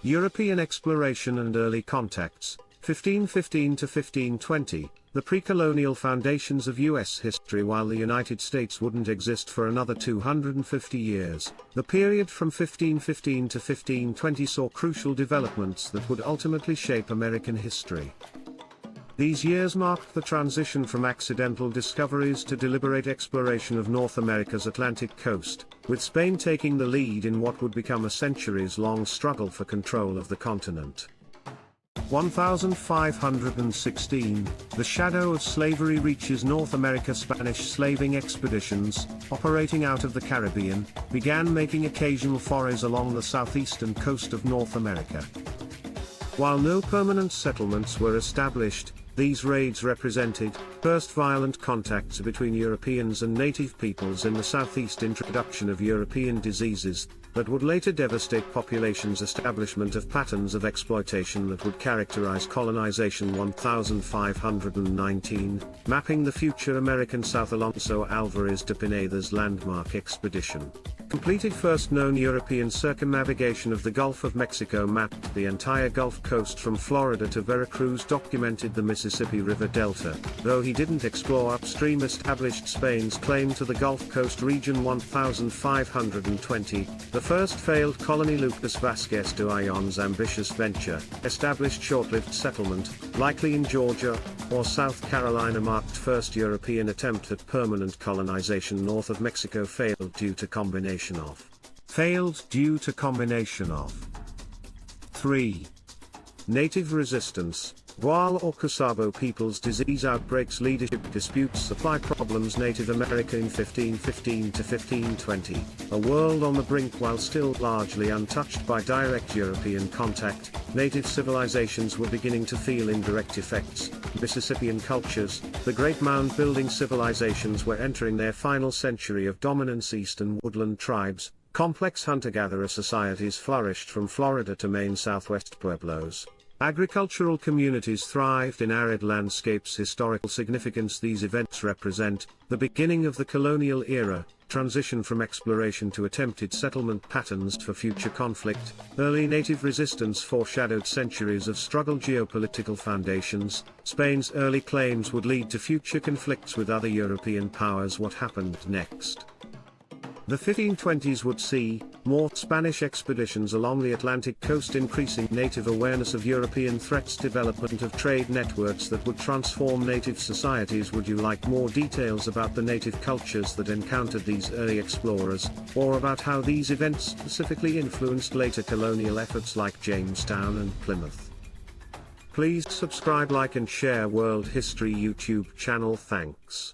European exploration and early contacts, 1515 to 1520, the pre-colonial foundations of U.S. history. While the United States wouldn't exist for another 250 years, the period from 1515 to 1520 saw crucial developments that would ultimately shape American history. These years marked the transition from accidental discoveries to deliberate exploration of North America's Atlantic coast, with Spain taking the lead in what would become a centuries-long struggle for control of the continent. 1516, the shadow of slavery reaches North America. Spanish slaving expeditions, operating out of the Caribbean, began making occasional forays along the southeastern coast of North America. While no permanent settlements were established, these raids represented first violent contacts between Europeans and native peoples in the southeast, introduction of European diseases that would later devastate populations, establishment of patterns of exploitation that would characterize colonization. 1519, mapping the future American South. Alonso Alvarez de Pineda's landmark expedition completed first known European circumnavigation of the Gulf of Mexico, mapped the entire Gulf Coast from Florida to Veracruz, documented the Mississippi River Delta, though he didn't explore upstream. Established Spain's claim to the Gulf Coast region. 1520, the first failed colony. Lucas Vasquez de Ayllon's ambitious venture, established short-lived settlement, likely in Georgia or South Carolina, marked first European attempt at permanent colonization north of Mexico. Failed due to combination of 3. Native resistance, Gual or Cusabo peoples, disease outbreaks, leadership disputes, supply problems. Native America in 1515 to 1520, a world on the brink. While still largely untouched by direct European contact, native civilizations were beginning to feel indirect effects. Mississippian cultures, the great mound-building civilizations, were entering their final century of dominance. Eastern woodland tribes, complex hunter-gatherer societies flourished from Florida to Maine. Southwest pueblos, agricultural communities thrived in arid landscapes. Historical significance, these events represent the beginning of the colonial era, transition from exploration to attempted settlement patterns for future conflict. Early native resistance foreshadowed centuries of struggle. Geopolitical foundations, Spain's early claims would lead to future conflicts with other European powers. What happened next? The 1520s would see more Spanish expeditions along the Atlantic coast, increasing native awareness of European threats, development of trade networks that would transform native societies. Would you like more details about the native cultures that encountered these early explorers, or about how these events specifically influenced later colonial efforts like Jamestown and Plymouth? Please subscribe, like and share World History YouTube channel. Thanks.